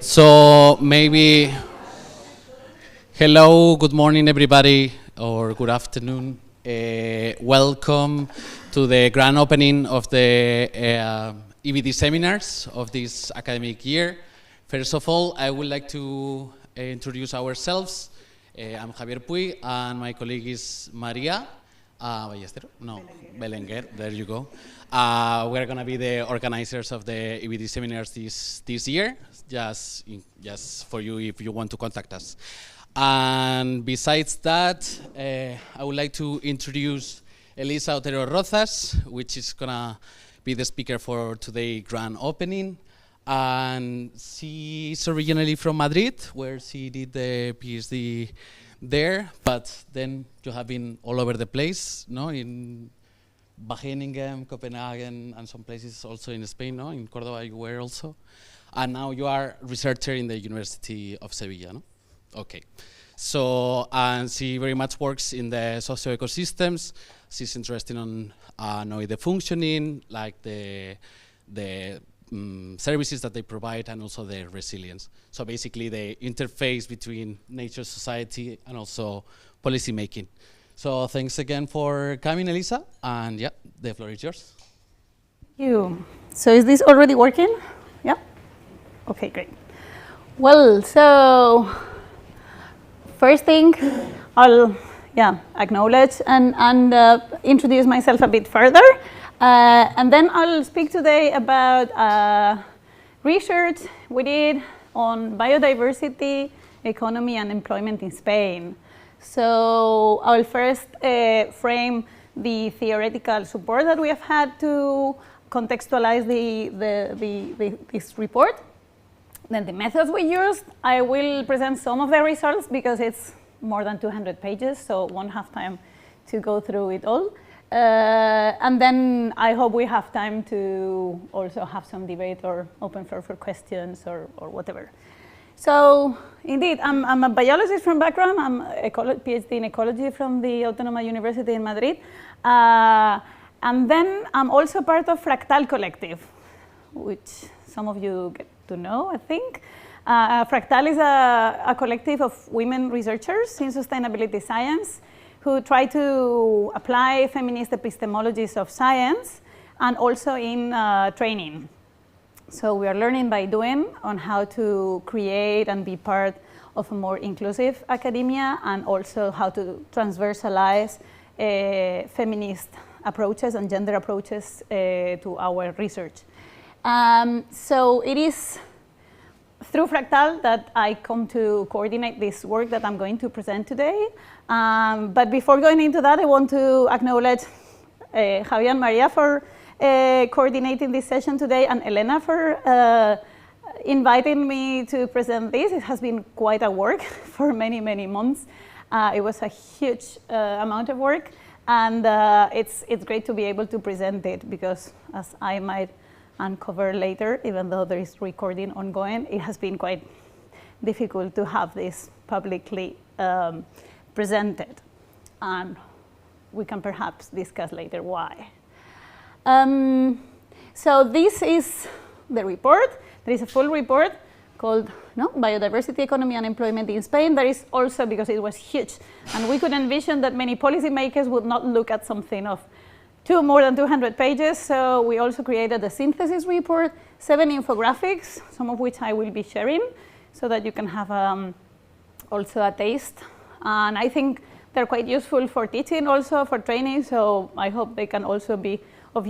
So maybe, hello, good morning everybody, or good afternoon. Welcome to the grand opening of the EBD seminars of this academic year. First of all, I would like to introduce ourselves. I'm Javier Puy and my colleague is Maria Ballesteros? No, Belenguer, there you go. We're going to be the organizers of the EBD seminars this year, just for you if you want to contact us. And besides that, I would like to introduce Elisa Oteros-Rozas, which is going to be the speaker for today's grand opening. And she's originally from Madrid, where she did the PhD there, but then you have been all over the place, no? In Wageningen, Copenhagen, and some places also in Spain, no? In Cordoba you were also. And now you are a researcher in the University of Sevilla, no? Okay. So, and she very much works in the socio-ecosystems. She's interested in knowing the functioning, like the services that they provide, and also their resilience. So basically the interface between nature, society, and also policy making. So thanks again for coming, Elisa, and yeah, the floor is yours. Thank you. So is this already working? Yeah? Okay, great. Well, so first thing, I'll acknowledge and introduce myself a bit further. And then I'll speak today about research we did on biodiversity, economy, and employment in Spain. So I'll first frame the theoretical support that we have had to contextualize this report. Then the methods we used. I will present some of the results because it's more than 200 pages, so won't have time to go through it all. And then I hope we have time to also have some debate or open floor for questions or whatever. So indeed, I'm a biologist from background. I'm a PhD in ecology from the Autónoma University in Madrid. And then I'm also part of Fractal Collective, which some of you get to know, I think. Fractal is a collective of women researchers in sustainability science who try to apply feminist epistemologies of science and also in training. So we are learning by doing on how to create and be part of a more inclusive academia, and also how to transversalize feminist approaches and gender approaches to our research. So it is through Fractal that I come to coordinate this work that I'm going to present today. But before going into that, I want to acknowledge Javier and Maria for coordinating this session today, and Elena for inviting me to present this. It has been quite a work for many, many months. It was a huge amount of work, and it's great to be able to present it, because as I might uncover later, even though there is recording ongoing, it has been quite difficult to have this publicly presented, and we can perhaps discuss later why. So this is the report. There is a full report called Biodiversity, Economy and Employment in Spain. There is also, because it was huge, and we could envision that many policymakers would not look at something of more than 200 pages, so we also created a synthesis report, 7 infographics, some of which I will be sharing, so that you can have also a taste. And I think they're quite useful for teaching, also for training, so I hope they can also be of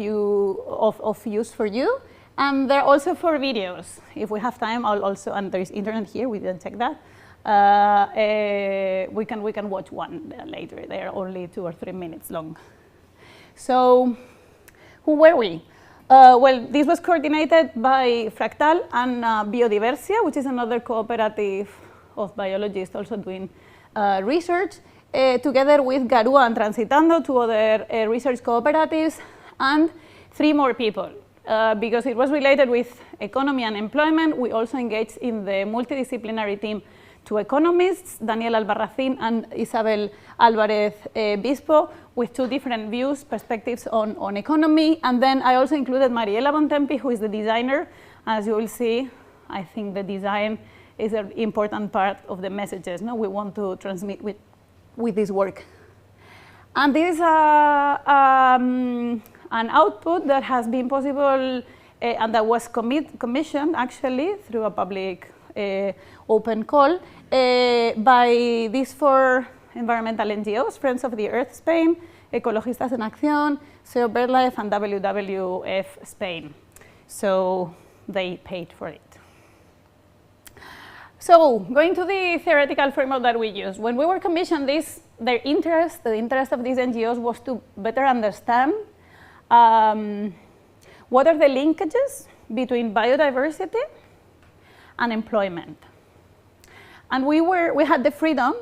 use for you. And they're also for videos. If we have time, I'll also, and there is internet here, we didn't check that. We can watch one later. They're only 2 or 3 minutes long. So who were we? Well, this was coordinated by Fractal and Biodiversity, which is another cooperative of biologists also doing research, together with Garua and Transitando, 2 other research cooperatives, and 3 more people. Because it was related with economy and employment, we also engaged in the multidisciplinary team 2 economists, Daniel Albarracin and Isabel Alvarez Bispo, with 2 different views, perspectives on economy. And then I also included Mariela Bontempi, who is the designer. As you will see, I think the design is an important part of the messages we want to transmit with this work. And this is an output that has been possible and that was commissioned actually through a public open call by these 4 environmental NGOs, Friends of the Earth Spain, Ecologistas en Acción, SEO BirdLife, and WWF Spain. So they paid for it. So going to the theoretical framework that we used. When we were commissioned this, the interest of these NGOs was to better understand what are the linkages between biodiversity and employment. And we had the freedom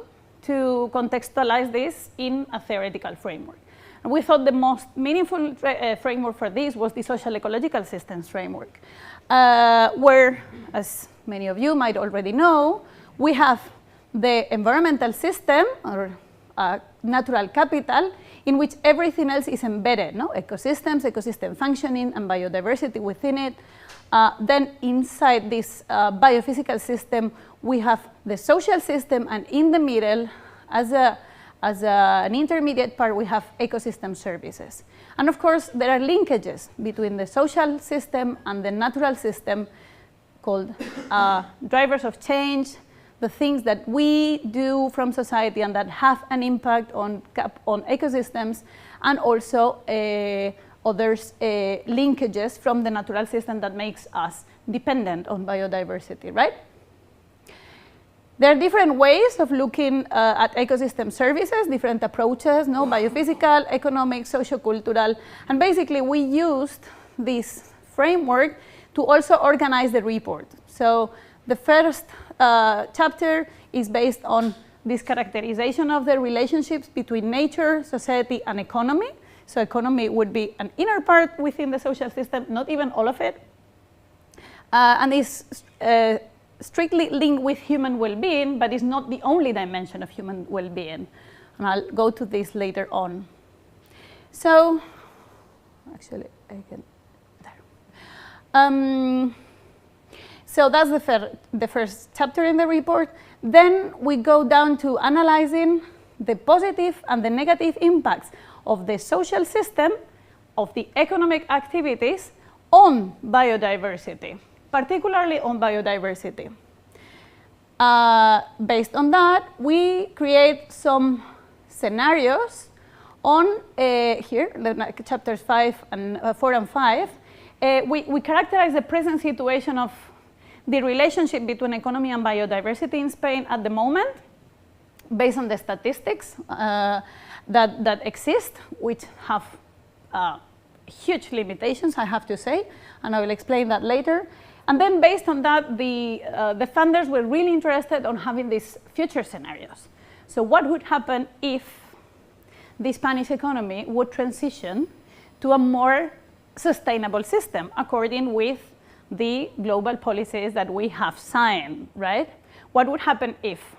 to contextualize this in a theoretical framework. And we thought the most meaningful framework for this was the social-ecological systems framework, where, as many of you might already know, we have the environmental system, or natural capital, in which everything else is embedded, ecosystems, ecosystem functioning, and biodiversity within it. Then inside this biophysical system, we have the social system, and in the middle, as an intermediate part, we have ecosystem services. And of course, there are linkages between the social system and the natural system called drivers of change, the things that we do from society and that have an impact on ecosystems, and also others linkages from the natural system that makes us dependent on biodiversity, right? There are different ways of looking at ecosystem services, different approaches, biophysical, economic, sociocultural, and basically we used this framework to also organize the report. So the first chapter is based on this characterization of the relationships between nature, society, and economy. So economy would be an inner part within the social system, not even all of it, and is strictly linked with human well-being, but is not the only dimension of human well-being. And I'll go to this later on. So, actually, I can, there. So that's the first chapter in the report. Then we go down to analyzing the positive and the negative impacts of the social system, of the economic activities on biodiversity, particularly on biodiversity. Based on that, we create some scenarios on here, chapters 4 and 5. We characterize the present situation of the relationship between economy and biodiversity in Spain at the moment, based on the statistics that exist, which have huge limitations, I have to say, and I will explain that later. And then based on that, the funders were really interested on having these future scenarios. So what would happen if the Spanish economy would transition to a more sustainable system according with the global policies that we have signed, right? What would happen if?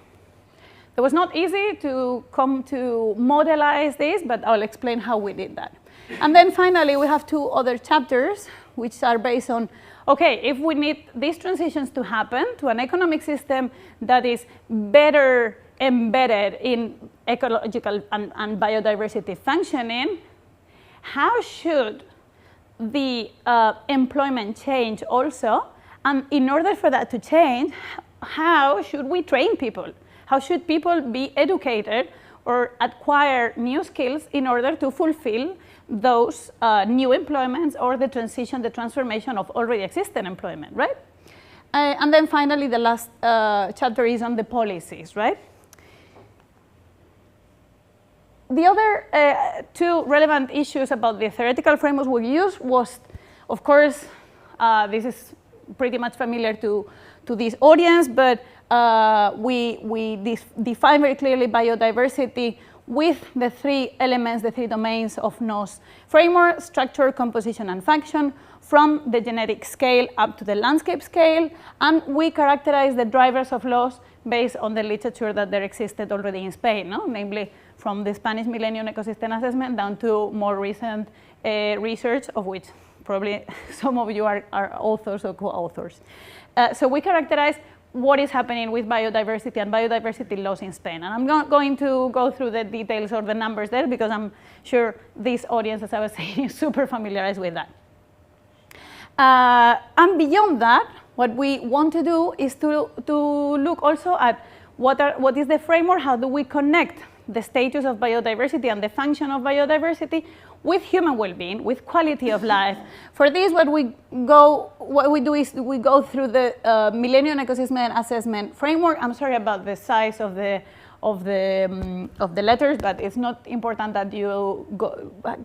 It was not easy to come to modelize this, but I'll explain how we did that. And then finally, we have 2 other chapters which are based on, okay, if we need these transitions to happen to an economic system that is better embedded in ecological and biodiversity functioning, how should the employment change also? And in order for that to change, how should we train people? How should people be educated or acquire new skills in order to fulfill those new employments or the transition, the transformation of already existing employment, right? And then finally, the last chapter is on the policies, right? The other two relevant issues about the theoretical frameworks we used was, of course, this is pretty much familiar to this audience, but we define very clearly biodiversity with the three elements, the three domains of NOS framework: structure, composition, and function, from the genetic scale up to the landscape scale, and we characterize the drivers of loss based on the literature that there existed already in Spain, no? Namely from the Spanish Millennium Ecosystem Assessment down to more recent research, of which probably some of you are authors or co-authors. So we characterize what is happening with biodiversity and biodiversity loss in Spain. And I'm not going to go through the details or the numbers there, because I'm sure this audience, as I was saying, is super familiarized with that. And beyond that, what we want to do is to look also at what is the framework, how do we connect the status of biodiversity and the function of biodiversity with human well-being, with quality of life. For this, what we do is we go through the Millennium Ecosystem Assessment framework. I'm sorry about the size of the letters, but it's not important that you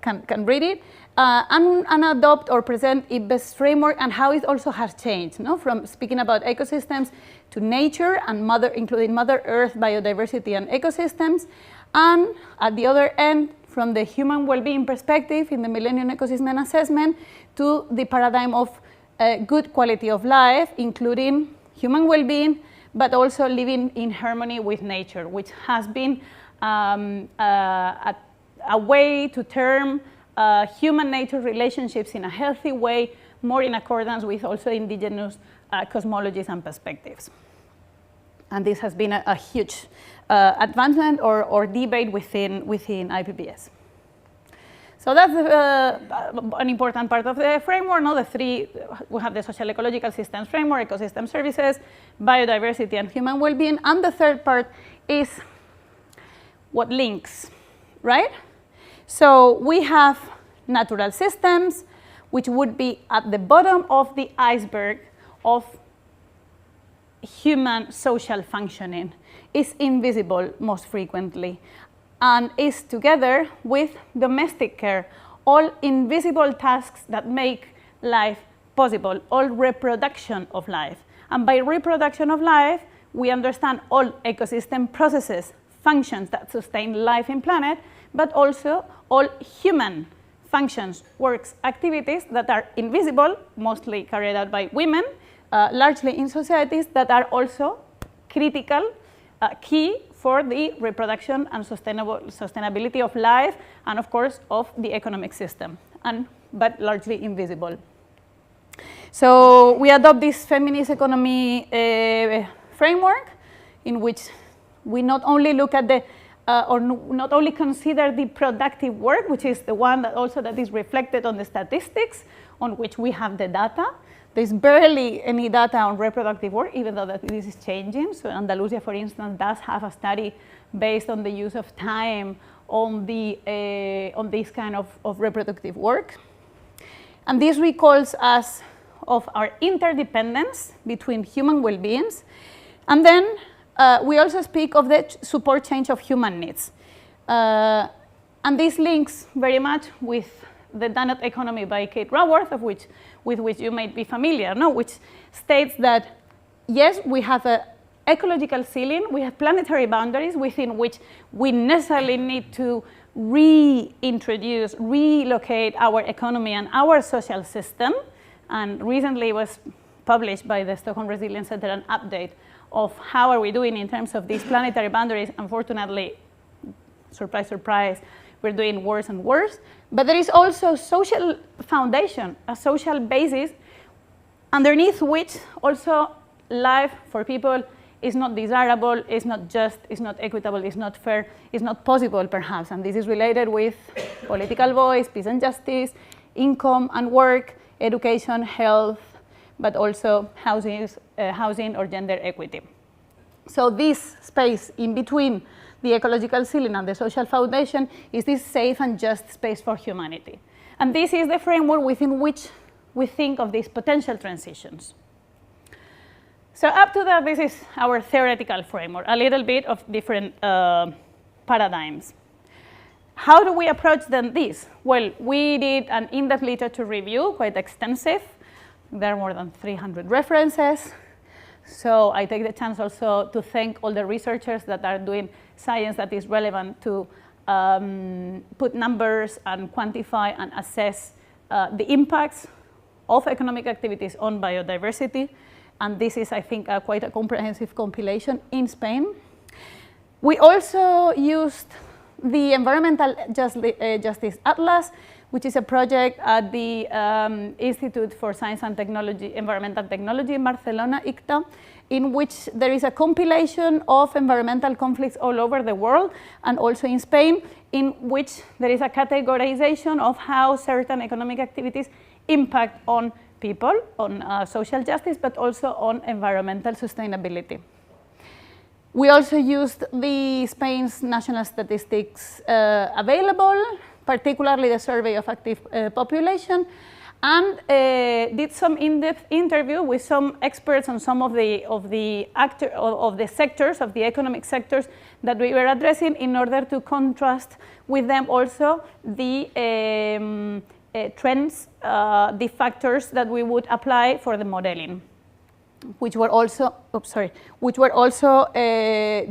can read it, and adopt or present IBEST framework and how it also has changed, no? From speaking about ecosystems to nature and including Mother Earth, biodiversity, and ecosystems, and at the other end, from the human well-being perspective in the Millennium Ecosystem Assessment to the paradigm of good quality of life, including human well-being, but also living in harmony with nature, which has been a way to term human-nature relationships in a healthy way, more in accordance with also indigenous cosmologies and perspectives. And this has been a huge advancement or debate within IPBS. So that's an important part of the framework. No? We have the social-ecological systems framework, ecosystem services, biodiversity, and human well-being. And the third part is what links, right? So we have natural systems, which would be at the bottom of the iceberg of human social functioning, is invisible most frequently, and is together with domestic care, all invisible tasks that make life possible, all reproduction of life. And by reproduction of life, we understand all ecosystem processes, functions that sustain life in planet, but also all human functions, works, activities that are invisible, mostly carried out by women, largely in societies that are also critical, key for the reproduction and sustainability of life, and of course of the economic system, but largely invisible. So we adopt this feminist economy framework, in which we not only look at the not only consider the productive work, which is the one that is reflected on the statistics on which we have the data. There's barely any data on reproductive work, even though this is changing. So Andalusia, for instance, does have a study based on the use of time on this kind of reproductive work. And this recalls us of our interdependence between human well-beings. And then we also speak of the support change of human needs. And this links very much with the Donut Economy by Kate Raworth, with which you may be familiar, no? Which states that, yes, we have an ecological ceiling, we have planetary boundaries within which we necessarily need to reintroduce, relocate our economy and our social system. And recently was published by the Stockholm Resilience Center an update of how are we doing in terms of these planetary boundaries. Unfortunately, surprise, surprise, we're doing worse and worse. But there is also social foundation, a social basis, underneath which also life for people is not desirable, is not just, is not equitable, is not fair, is not possible perhaps. And this is related with political voice, peace and justice, income and work, education, health, but also housing or gender equity. So this space in between the ecological ceiling and the social foundation is this safe and just space for humanity. And this is the framework within which we think of these potential transitions. So up to that, this is our theoretical framework, a little bit of different paradigms. How do we approach then this? Well, we did an in-depth literature review, quite extensive. There are more than 300 references. So I take the chance also to thank all the researchers that are doing science that is relevant to put numbers and quantify and assess the impacts of economic activities on biodiversity. And this is, I think, quite a comprehensive compilation in Spain. We also used the Environmental Justice Atlas, which is a project at the Institute for Science and Technology, Environmental Technology in Barcelona, ICTA, in which there is a compilation of environmental conflicts all over the world, and also in Spain, in which there is a categorization of how certain economic activities impact on people, on social justice, but also on environmental sustainability. We also used the Spain's national statistics available, particularly the survey of active population, and did some in-depth interview with some experts on some of the sectors, of the economic sectors that we were addressing, in order to contrast with them also the trends, the factors that we would apply for the modeling, which were also,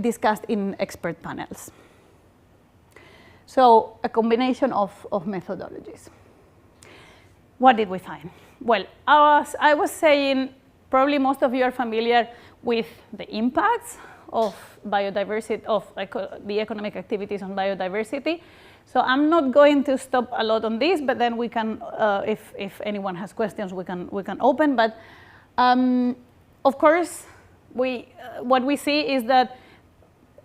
discussed in expert panels. So a combination of methodologies. What did we find? Well, as I was saying, probably most of you are familiar with the impacts of biodiversity, of the economic activities on biodiversity. So I'm not going to stop a lot on this, but then we can, if anyone has questions, we can open. But of course, what we see is that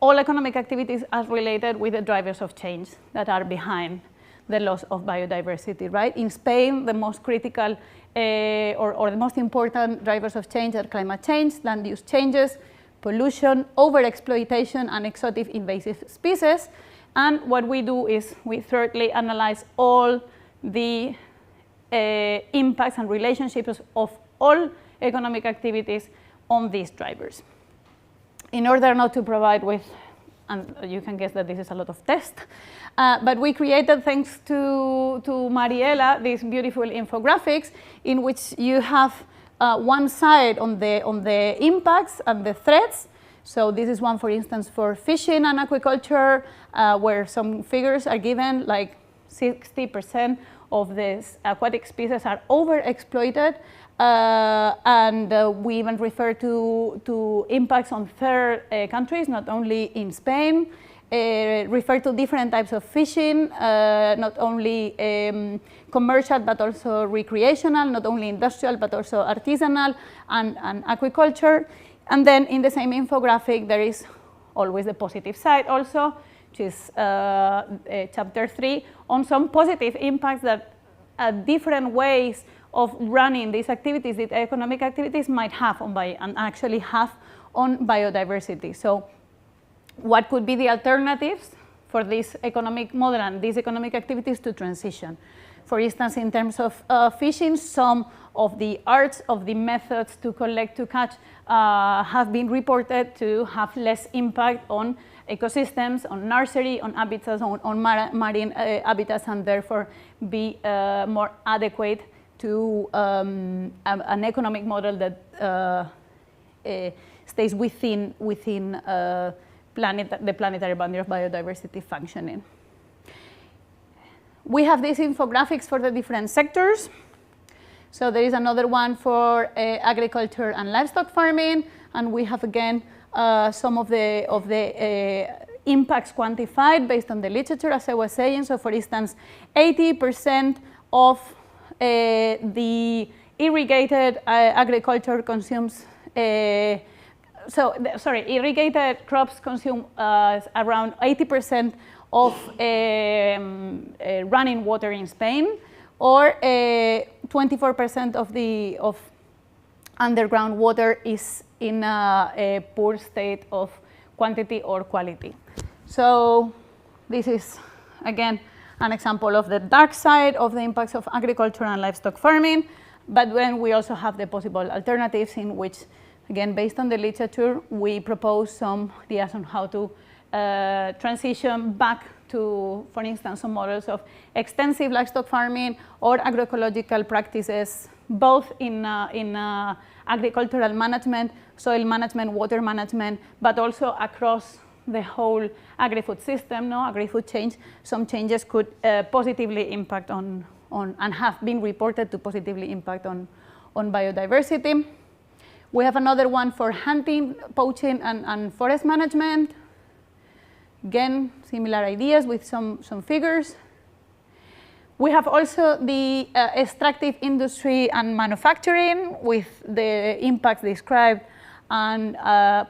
all economic activities are related with the drivers of change that are behind the loss of biodiversity, right? In Spain, the most critical or the most important drivers of change are climate change, land use changes, pollution, overexploitation, and exotic invasive species. And what we do is we thirdly analyze all the impacts and relationships of all economic activities on these drivers. In order not to provide with, and you can guess that this is a lot of text, but we created, thanks to Mariela, these beautiful infographics in which you have one side on the impacts and the threats. So this is one, for instance, for fishing and aquaculture, where some figures are given, like 60% of the aquatic species are overexploited. And we even refer to impacts on third countries, not only in Spain, refer to different types of fishing, not only commercial but also recreational, not only industrial but also artisanal and aquaculture. And then in the same infographic there is always the positive side also, which is chapter 3, on some positive impacts that different ways of running these activities, the economic activities, might have on and actually have on biodiversity. So what could be the alternatives for this economic model and these economic activities to transition? For instance, in terms of fishing, some of the arts of the methods to collect, to catch, have been reported to have less impact on ecosystems, on nursery, on habitats, on marine habitats, and therefore be more adequate to an economic model that stays within the planetary boundary of biodiversity functioning. We have these infographics for the different sectors. So there is another one for agriculture and livestock farming, and we have again some of the impacts quantified based on the literature, as I was saying. So for instance, 80% of the irrigated agriculture consumes, irrigated crops consume around 80% of running water in Spain, or 24% of underground water is in a poor state of quantity or quality. So this is, again, an example of the dark side of the impacts of agriculture and livestock farming. But then we also have the possible alternatives, in which, again, based on the literature, we propose some ideas on how to transition back to, for instance, some models of extensive livestock farming or agroecological practices, both in agricultural management, soil management, water management, but also across the whole agri-food system, agri-food change. Some changes could positively impact on and have been reported to positively impact on biodiversity. We have another one for hunting, poaching, and forest management. Again, similar ideas with some figures. We have also the extractive industry and manufacturing, with the impacts described and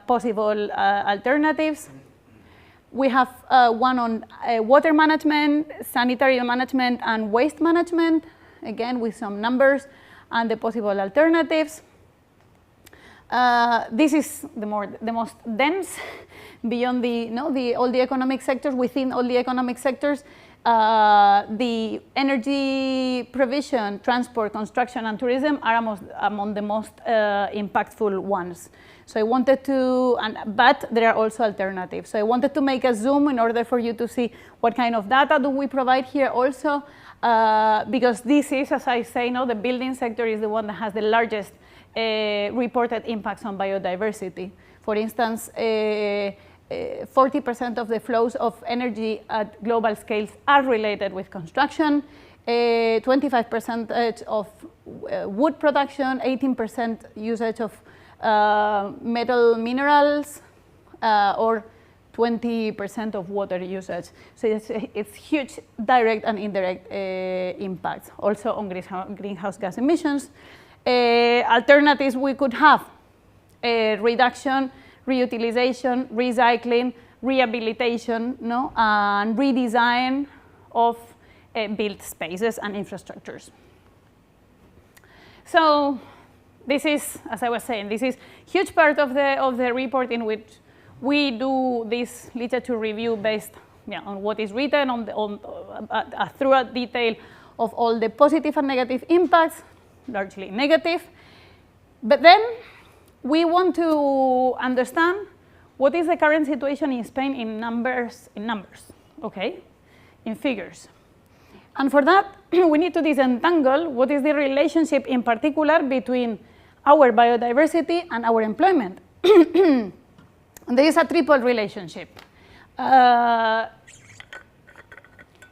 possible alternatives. We have one on water management, sanitary management, and waste management, again with some numbers and the possible alternatives. This is the most dense. Beyond all the economic sectors, within all the economic sectors, the energy provision, transport, construction, and tourism are among the most impactful ones. So I wanted to, but there are also alternatives. So I wanted to make a zoom in order for you to see what kind of data do we provide here also, because this is, as I say, the building sector is the one that has the largest reported impacts on biodiversity. For instance, 40% of the flows of energy at global scales are related with construction, 25% of wood production, 18% usage of metal minerals, or 20% of water usage. So it's huge direct and indirect impacts, also on greenhouse gas emissions. Alternatives we could have: reduction, reutilization, recycling, rehabilitation, and redesign of built spaces and infrastructures. So this is, as I was saying, this is huge part of the report, in which we do this literature review based on what is written, through a detail of all the positive and negative impacts, largely negative. But then we want to understand what is the current situation in Spain in numbers, okay, in figures. And for that, we need to disentangle what is the relationship in particular between our biodiversity and our employment. There is a triple relationship.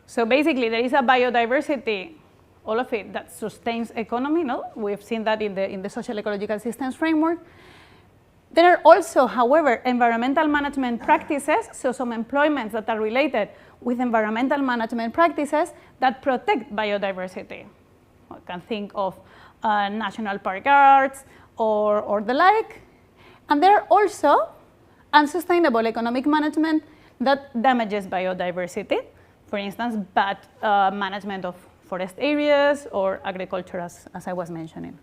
So basically, there is a biodiversity, all of it, that sustains economy. We've seen that in the social-ecological systems framework. There are also, however, environmental management practices, so some employments that are related with environmental management practices that protect biodiversity. I can think of national park guards or the like. And there are also unsustainable economic management that damages biodiversity. For instance, bad management of forest areas or agriculture, as I was mentioning.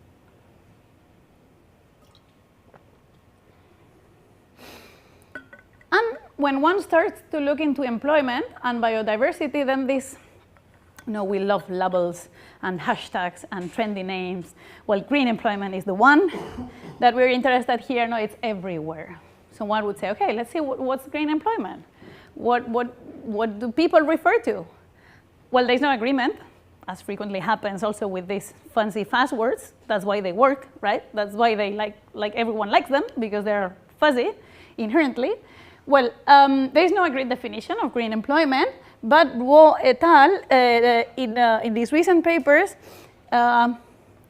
And when one starts to look into employment and biodiversity, then this, we love labels and hashtags and trendy names. Well, green employment is the one that we're interested here. No, it's everywhere. So one would say, okay, let's see what's green employment. What do people refer to? Well, there's no agreement, as frequently happens also with these fancy fast words. That's why they work, right? That's why they like everyone likes them, because they're fuzzy inherently. Well, there is no agreed definition of green employment, but Wu et al. In these recent papers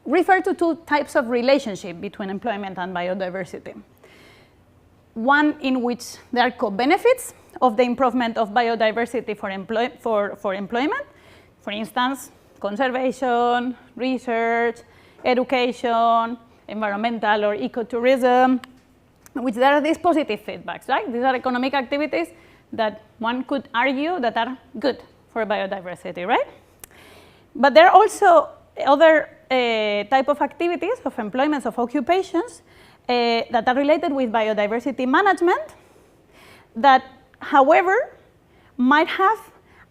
refer to two types of relationship between employment and biodiversity. one in which there are co-benefits of the improvement of biodiversity for employment. For instance, conservation, research, education, environmental or ecotourism, in which there are these positive feedbacks, right? These are economic activities that one could argue that are good for biodiversity, right? But there are also other type of activities, of employments, of occupations that are related with biodiversity management that, however, might have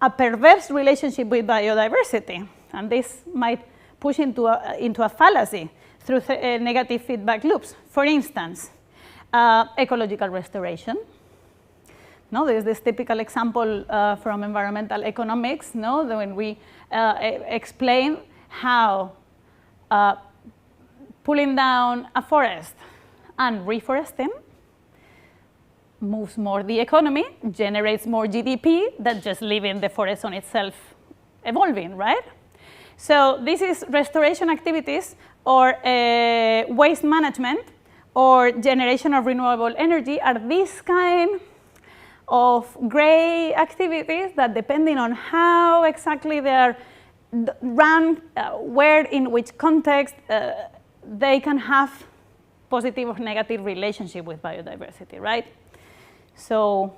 a perverse relationship with biodiversity. And this might push into a fallacy through negative feedback loops. For instance, ecological restoration. No, there's this typical example from environmental economics, no, when we explain how pulling down a forest and reforesting moves more the economy, generates more GDP than just leaving the forest on itself evolving, right? So this is restoration activities or waste management or generation of renewable energy are these kind of gray activities that, depending on how exactly they are run, where, in which context, they can have positive or negative relationship with biodiversity, right? So,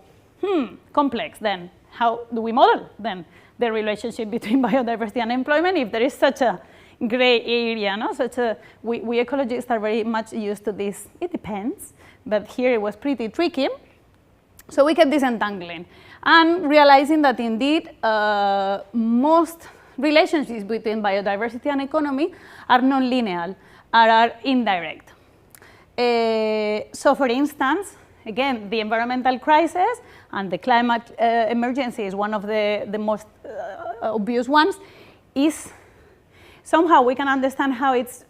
complex then. How do we model then the relationship between biodiversity and employment if there is such a gray area, no? We ecologists are very much used to this. It depends, but here it was pretty tricky. So we kept disentangling and realizing that indeed most relationships between biodiversity and economy are non-linear, are indirect. So for instance, again, the environmental crisis and the climate emergency is one of the most obvious ones, is somehow we can understand how it's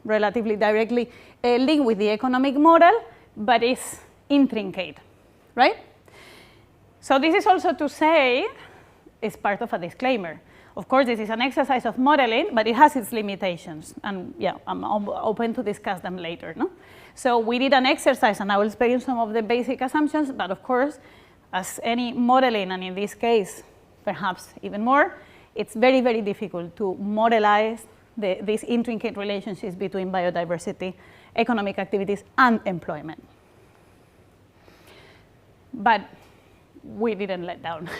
relatively directly linked with the economic model, but it's intricate, right? So this is also to say, it's part of a disclaimer. Of course, this is an exercise of modeling, but it has its limitations. And yeah, I'm open to discuss them later, no? So we did an exercise, and I will explain some of the basic assumptions, but of course, as any modeling, and in this case, perhaps even more, it's very, very difficult to modelize these intricate relationships between biodiversity, economic activities, and employment. But we didn't let down.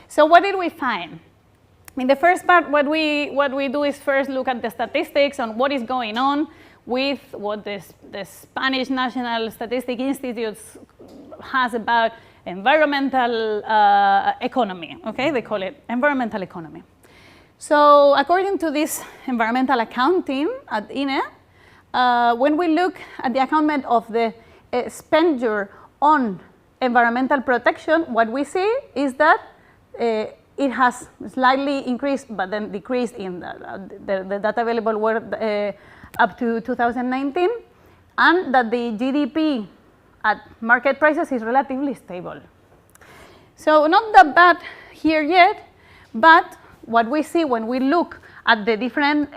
So what did we find? In the first part, what we do is first look at the statistics on what is going on with what the Spanish National Statistic Institute has about environmental economy, okay? They call it environmental economy. So according to this environmental accounting at INE, when we look at the accountment of the expenditure on environmental protection, what we see is that it has slightly increased, but then decreased in the data available were up to 2019, and that the GDP at market prices is relatively stable. So not that bad here yet, but what we see when we look at the different,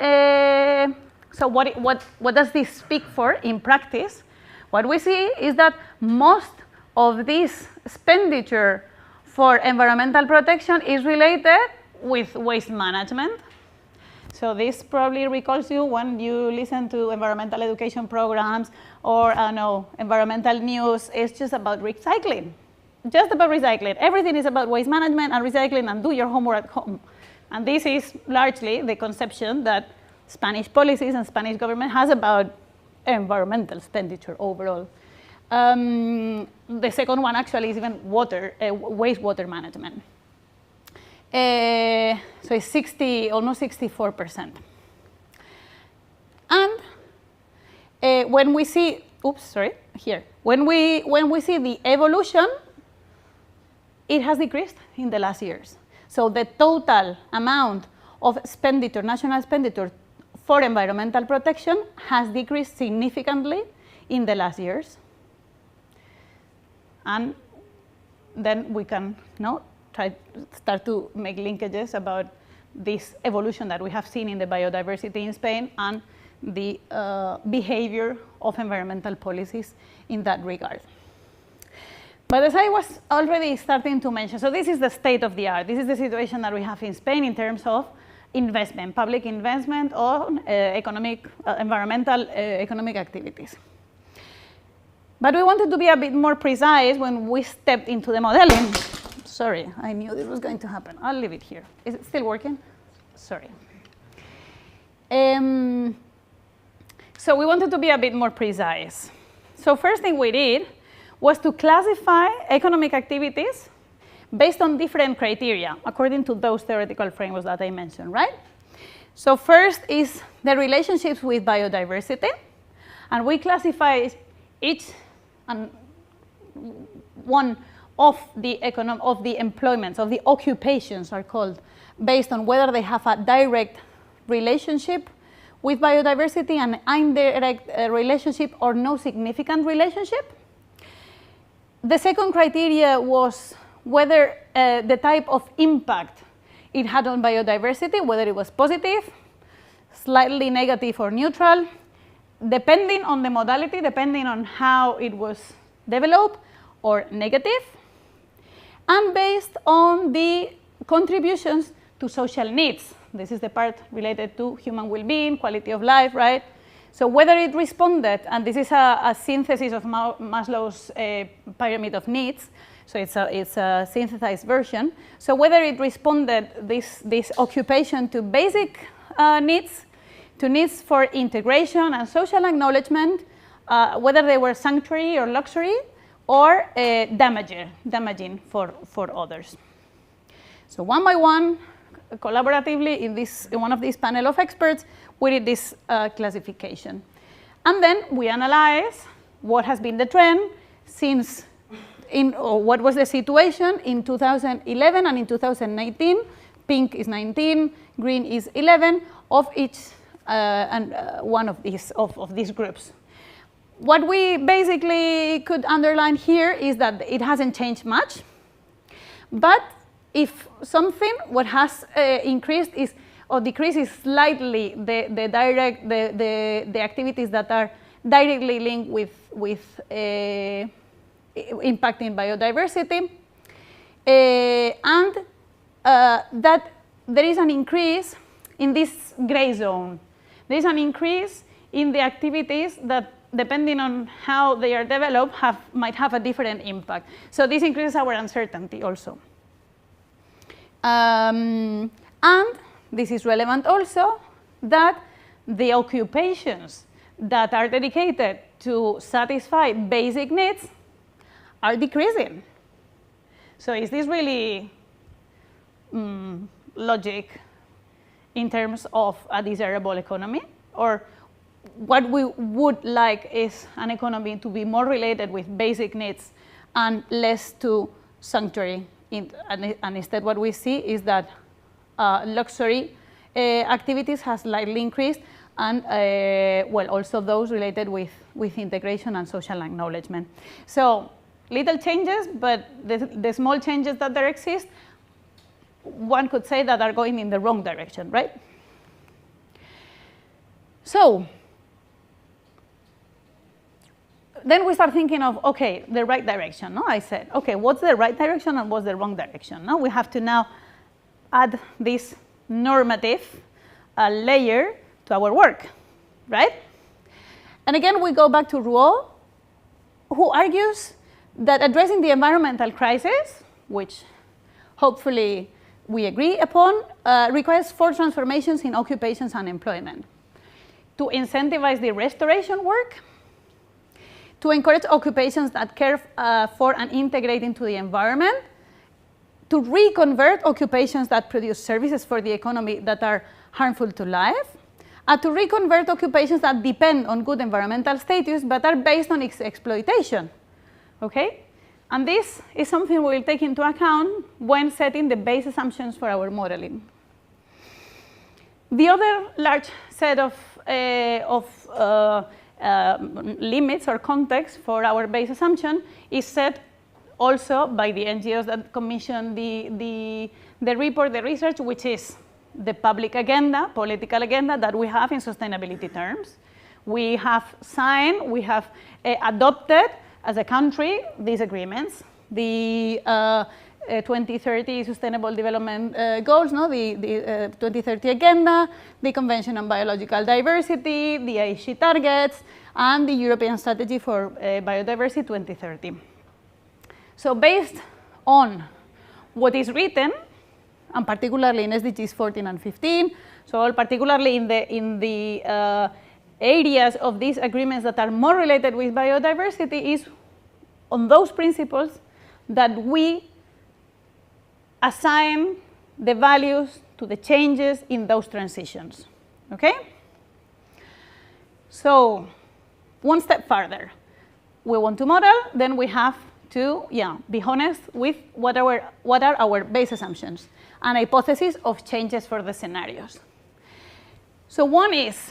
so what does this speak for in practice? What we see is that most of this expenditure for environmental protection is related with waste management. So this probably recalls you when you listen to environmental education programs or environmental news. It's just about recycling, just about recycling. Everything is about waste management and recycling, and do your homework at home. And this is largely the conception that Spanish policies and Spanish government has about environmental expenditure overall. The second one actually is even wastewater management. So it's almost 64%. And when we see, when we see the evolution, it has decreased in the last years. So the total amount of expenditure, national expenditure for environmental protection has decreased significantly in the last years. And then we can start to make linkages about this evolution that we have seen in the biodiversity in Spain and the behavior of environmental policies in that regard. But as I was already starting to mention, so this is the state of the art. This is the situation that we have in Spain in terms of investment, public investment on environmental economic activities. But we wanted to be a bit more precise when we stepped into the modeling. Sorry, I knew this was going to happen. I'll leave it here. Is it still working? Sorry. So we wanted to be a bit more precise. So first thing we did was to classify economic activities based on different criteria, according to those theoretical frameworks that I mentioned, right? So first is the relationships with biodiversity, and we classify each and one of the employments, of the occupations are called, based on whether they have a direct relationship with biodiversity, an indirect relationship, or no significant relationship. The second criteria was whether the type of impact it had on biodiversity, whether it was positive, slightly negative, or neutral, depending on the modality, depending on how it was developed, or negative, and based on the contributions to social needs. This is the part related to human well-being, quality of life, right? So whether it responded, and this is a synthesis of Maslow's pyramid of needs, so it's a synthesized version. So whether it responded, this occupation, to basic needs, to needs for integration and social acknowledgement, whether they were sanctuary or luxury, or damaging for others. So one by one, collaboratively in one of these panel of experts, we did this classification. And then we analyze what has been the trend since, or what was the situation in 2011 and in 2019. Pink is 19, green is 11 of each one of these groups. What we basically could underline here is that it hasn't changed much, but if something, what has increased is, or decreased is slightly the activities that are directly linked with impacting biodiversity, and that there is an increase in this gray zone. There is an increase in the activities that, depending on how they are developed, might have a different impact. So this increases our uncertainty also. And this is relevant also, that the occupations that are dedicated to satisfy basic needs are decreasing. So is this really logic in terms of a desirable economy? Or what we would like is an economy to be more related with basic needs and less to sanctuary. And instead what we see is that luxury activities has slightly increased, and well, also those related with integration and social acknowledgement. So little changes, but the small changes that there exist, one could say that are going in the wrong direction, right? So then we start thinking of, okay, the right direction. No, I said, okay, what's the right direction and what's the wrong direction? No, we have to now add this normative layer to our work, right? And again, we go back to Rouault, who argues that addressing the environmental crisis, which hopefully we agree upon, requires 4 transformations in occupations and employment. To incentivize the restoration work, to encourage occupations that care for and integrate into the environment, to reconvert occupations that produce services for the economy that are harmful to life, and to reconvert occupations that depend on good environmental status but are based on its exploitation, okay? And this is something we will take into account when setting the base assumptions for our modeling. The other large set of limits or context for our base assumption is set also by the NGOs that commissioned the report, the research, which is the public agenda, political agenda that we have in sustainability terms. We have signed, we have adopted as a country these agreements. The 2030 Sustainable Development Goals, no? the 2030 Agenda, the Convention on Biological Diversity, the Aichi targets, and the European Strategy for Biodiversity 2030. So based on what is written, and particularly in SDGs 14 and 15, so particularly in the areas of these agreements that are more related with biodiversity, is on those principles that we assign the values to the changes in those transitions, okay? So one step further, we want to model, then we have to be honest with what are our base assumptions and hypotheses of changes for the scenarios. So one is,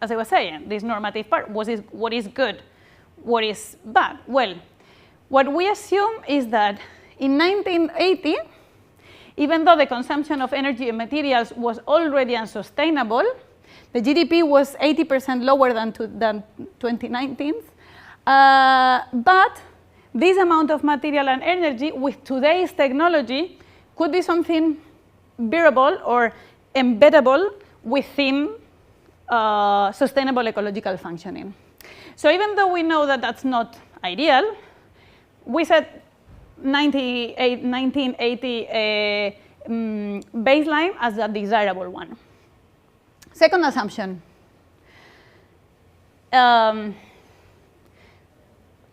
as I was saying, this normative part, what is good, what is bad? Well, what we assume is that in 1980, even though the consumption of energy and materials was already unsustainable, the GDP was 80% lower than 2019, but this amount of material and energy with today's technology could be something bearable or embeddable within sustainable ecological functioning. So even though we know that that's not ideal, we set 1980 baseline as a desirable one. Second assumption.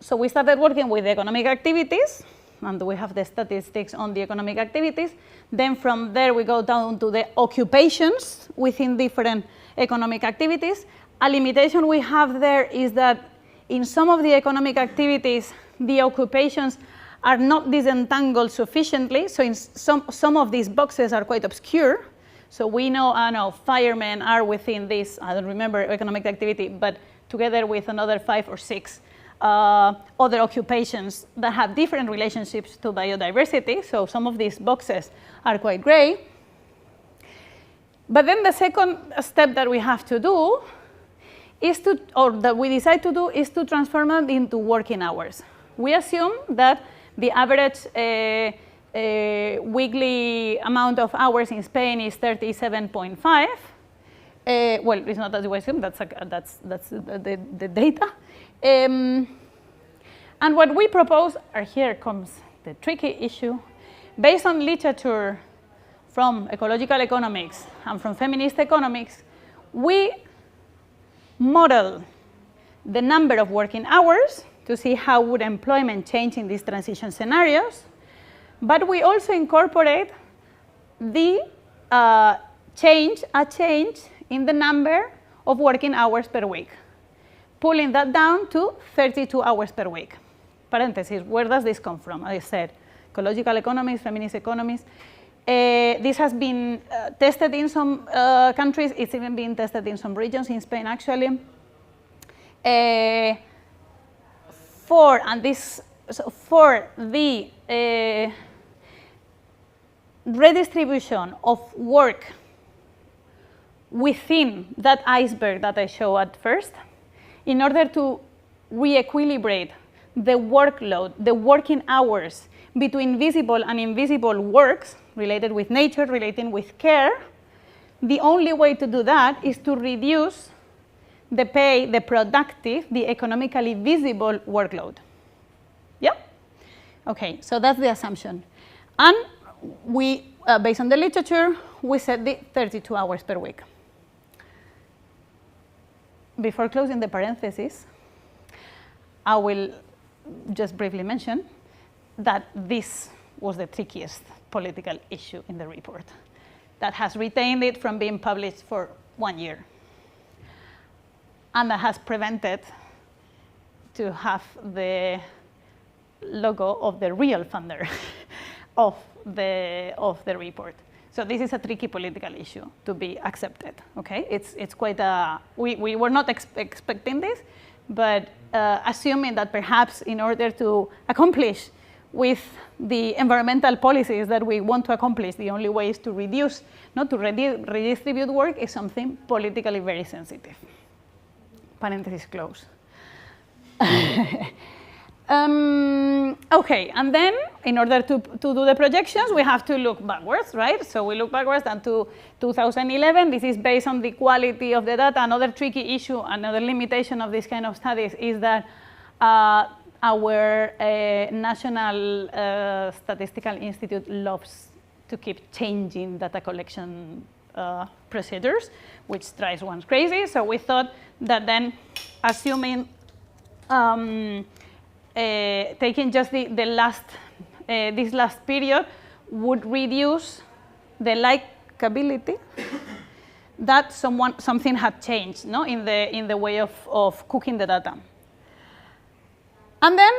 So we started working with economic activities, and we have the statistics on the economic activities. Then from there we go down to the occupations within different economic activities. A limitation we have there is that in some of the economic activities, the occupations are not disentangled sufficiently. So in some of these boxes are quite obscure. So we know, firemen are within this, I don't remember economic activity, but together with another 5 or 6 other occupations that have different relationships to biodiversity. So some of these boxes are quite gray. But then the second step that we have to do is that we decide to do, is to transform them into working hours. We assume that the average weekly amount of hours in Spain is 37.5. Well, it's not that we assume, that's the data. And what we propose, here comes the tricky issue, based on literature from ecological economics and from feminist economics, we model the number of working hours to see how would employment change in these transition scenarios, but we also incorporate the change in the number of working hours per week, pulling that down to 32 hours per week. Parentheses, where does this come from? As I said, ecological economics, feminist economics. This has been tested in some countries. It's even been tested in some regions in Spain, actually. For the redistribution of work within that iceberg that I showed at first, in order to re-equilibrate the workload, the working hours between visible and invisible works related with nature, relating with care, the only way to do that is to reduce the pay, the productive, the economically visible workload. Yeah? Okay, so that's the assumption. And we, based on the literature, we set the 32 hours per week. Before closing the parentheses, I will just briefly mention that this was the trickiest political issue in the report that has retained it from being published for 1 year, and that has prevented to have the logo of the real funder of the report. So this is a tricky political issue to be accepted, okay? It's quite a, we were not expecting this, but assuming that perhaps in order to accomplish with the environmental policies that we want to accomplish, the only way is to reduce, not to redistribute work, is something politically very sensitive. Parenthesis close. Okay, and then in order to do the projections, we have to look backwards, right? So we look backwards and to 2011. This is based on the quality of the data. Another tricky issue, another limitation of this kind of studies is that our National Statistical Institute loves to keep changing data collection procedures, which drives one crazy. So we thought that then, assuming taking just the last, this last period would reduce the likability that something had changed, no, in the way of cooking the data. And then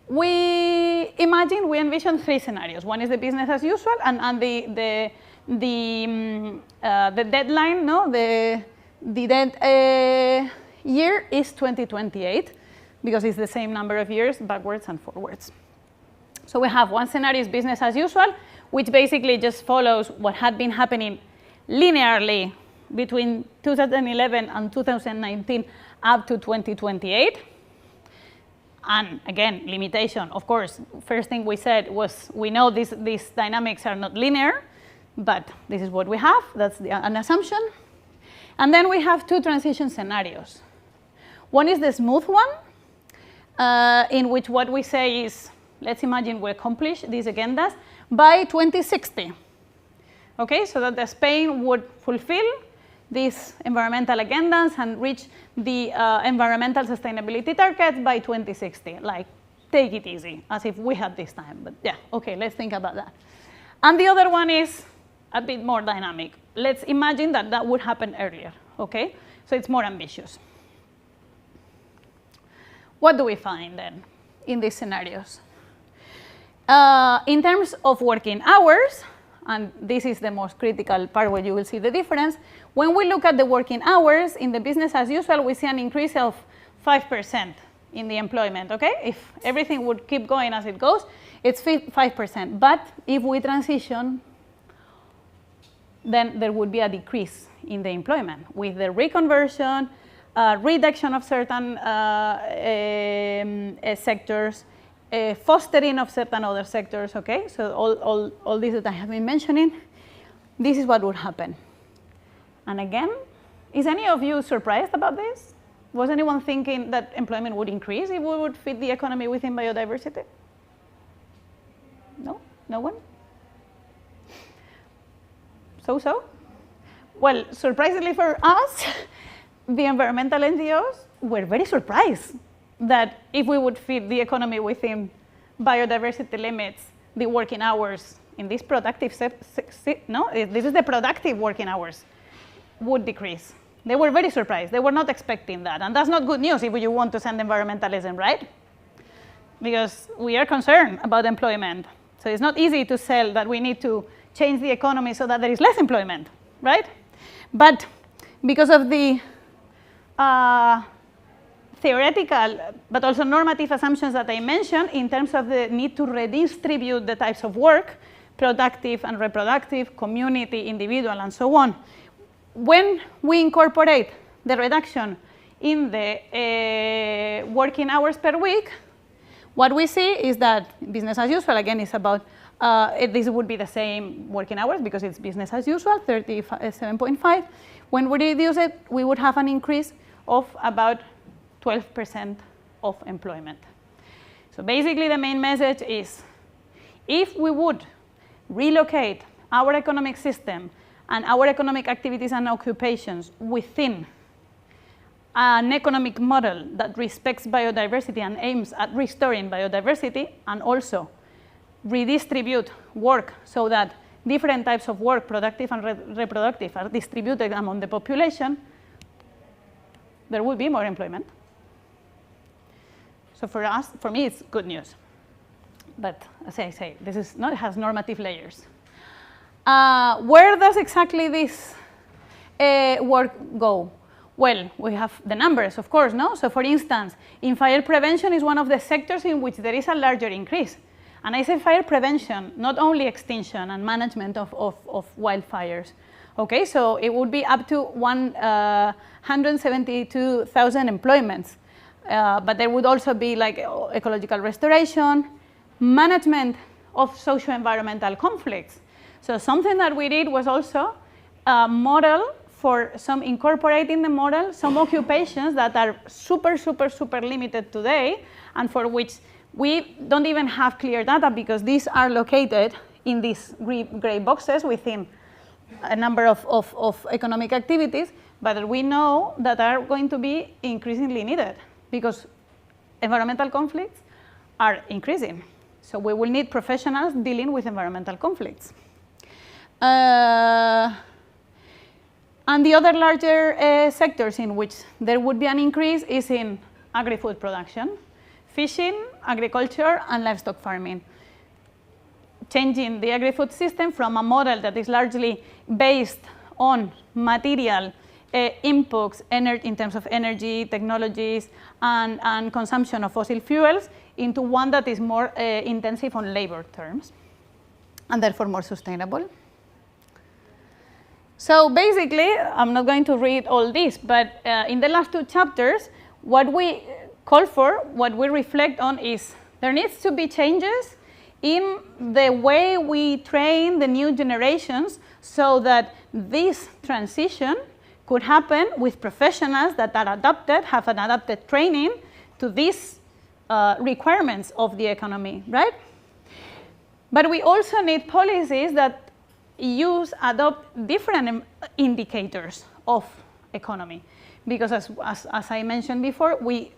we envision three scenarios. One is the business as usual, and the deadline, no, the dead year is 2028, because it's the same number of years backwards and forwards. So we have one scenario is business as usual, which basically just follows what had been happening linearly between 2011 and 2019 up to 2028. And again, limitation, of course, first thing we said was we know these dynamics are not linear, but this is what we have, that's an assumption. And then we have two transition scenarios. One is the smooth one, in which what we say is, let's imagine we accomplish these agendas by 2060. Okay, so that Spain would fulfill these environmental agendas and reach the environmental sustainability targets by 2060. Like, take it easy, as if we had this time. But yeah, okay, let's think about that. And the other one is a bit more dynamic. Let's imagine that that would happen earlier, okay? So it's more ambitious. What do we find then in these scenarios? In terms of working hours, and this is the most critical part where you will see the difference, when we look at the working hours in the business as usual, we see an increase of 5% in the employment, okay? If everything would keep going as it goes, it's 5%. But if we transition, then there would be a decrease in the employment with the reconversion, reduction of certain sectors, fostering of certain other sectors, okay? So all this that I have been mentioning, this is what would happen. And again, is any of you surprised about this? Was anyone thinking that employment would increase if we would fit the economy within biodiversity? No? No one? So? Well, surprisingly for us, the environmental NGOs were very surprised that if we would fit the economy within biodiversity limits, the working hours in this productive this is the productive working hours, would decrease. They were very surprised. They were not expecting that. And that's not good news if you want to send environmentalism, right? Because we are concerned about employment. So it's not easy to sell that we need to change the economy so that there is less employment, right? But because of the theoretical, but also normative assumptions that I mentioned in terms of the need to redistribute the types of work, productive and reproductive, community, individual, and so on. When we incorporate the reduction in the working hours per week, what we see is that business as usual, again, is about, this would be the same working hours because it's business as usual, 37.5. When we reduce it, we would have an increase of about 12% of employment. So basically the main message is, if we would relocate our economic system and our economic activities and occupations within an economic model that respects biodiversity and aims at restoring biodiversity, and also redistribute work so that different types of work, productive and reproductive, are distributed among the population, there will be more employment. So for us, for me, it's good news. But as I say, this is not, it has normative layers. Where does exactly this work go? Well, we have the numbers, of course, no? So for instance, in fire prevention is one of the sectors in which there is a larger increase. And I say fire prevention, not only extinction and management of wildfires. Okay, so it would be up to 172,000 employments. But there would also be like ecological restoration, management of socio-environmental conflicts. So something that we did was also a model for incorporating the model, some occupations that are super limited today, and for which we don't even have clear data because these are located in these gray boxes within a number of economic activities, but we know that are going to be increasingly needed because environmental conflicts are increasing. So we will need professionals dealing with environmental conflicts. And the other larger sectors in which there would be an increase is in agri-food production, fishing, agriculture, and livestock farming. Changing the agri-food system from a model that is largely based on material inputs in terms of energy, technologies, and consumption of fossil fuels into one that is more intensive on labor terms, and therefore more sustainable. So basically, I'm not going to read all this, but in the last two chapters, what we call for, what we reflect on is there needs to be changes in the way we train the new generations so that this transition could happen with professionals that are adapted, have an adapted training to these requirements of the economy, right? But we also need policies that adopt different indicators of economy. Because as I mentioned before, we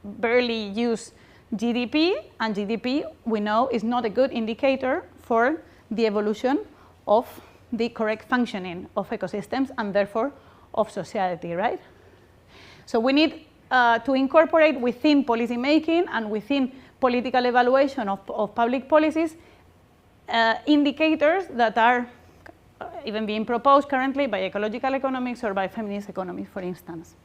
barely use GDP, and GDP, we know, is not a good indicator for the evolution of the correct functioning of ecosystems and therefore of society, right? So we need to incorporate within policy making and within political evaluation of public policies indicators that are even being proposed currently by ecological economics or by feminist economics, for instance.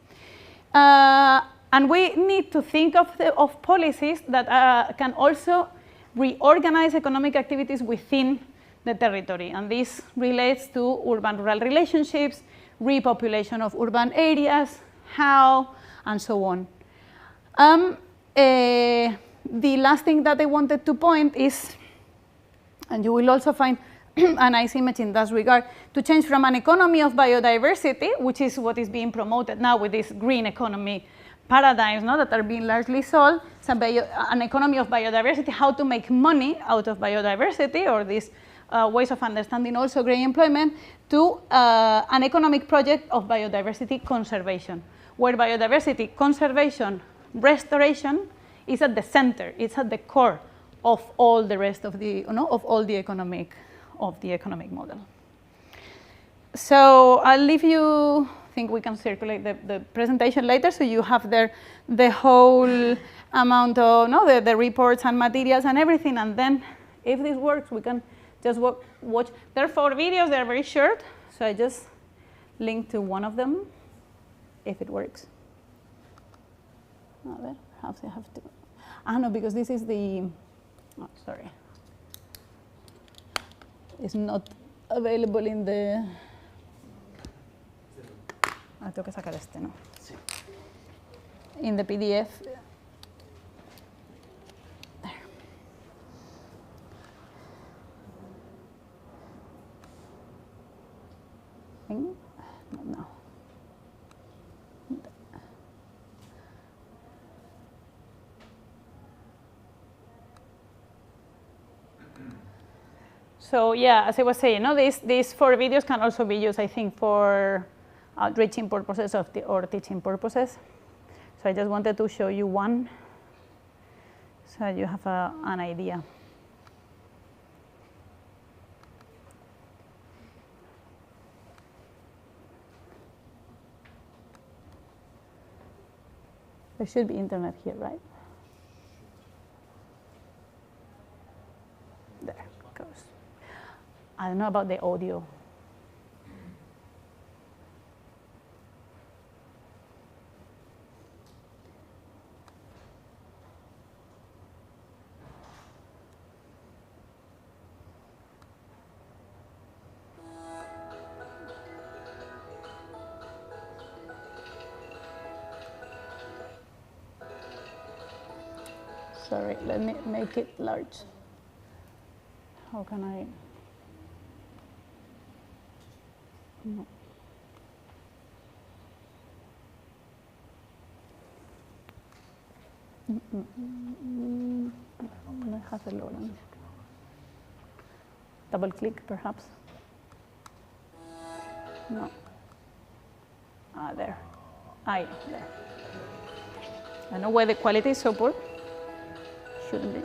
And we need to think of policies that can also reorganize economic activities within the territory. And this relates to urban-rural relationships, repopulation of urban areas, how, and so on. The last thing that I wanted to point is, and you will also find a nice image in that regard, to change from an economy of biodiversity, which is what is being promoted now with this green economy paradigms, no, that are being largely sold, an economy of biodiversity, how to make money out of biodiversity, or these ways of understanding also grey employment, to an economic project of biodiversity conservation, where biodiversity conservation, restoration is at the center, it's at the core of all the rest of the, of all the economic model. So I'll leave you, I think we can circulate the presentation later, so you have there the whole amount of, the reports and materials and everything, and then if this works, we can just watch. There are 4 videos, they're very short, so I just linked to one of them, if it works. Perhaps I have to, no, because this is the, sorry. It's not available in the, tengo que sacar este, ¿no? Sí. In the PDF. There. No. So yeah, as I was saying, these 4 videos can also be used, I think, for outreaching purposes or teaching purposes. So I just wanted to show you one, so you have an idea. There should be internet here, right? There it goes. I don't know about the audio. Sorry, let me make it large. How can I? No. I have a orange. Double click, perhaps. No. There. There. I don't know why the quality is so poor. Shouldn't be.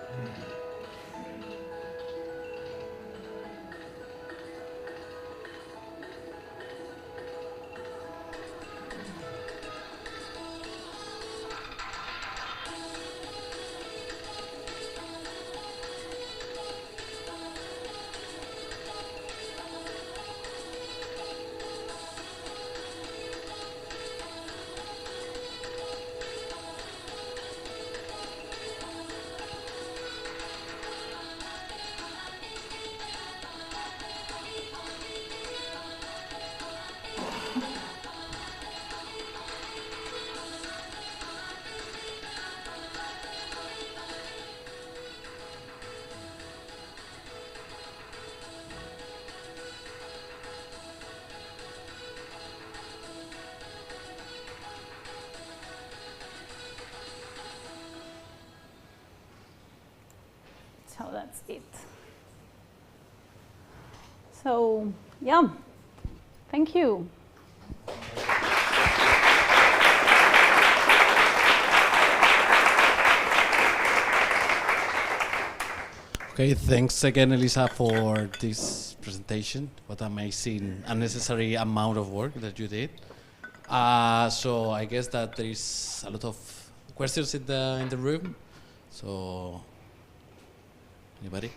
So that's it. So, yeah, thank you. Okay, thanks again, Elisa, for this presentation. What amazing, unnecessary amount of work that you did. So I guess that there is a lot of questions in the room. So, anybody?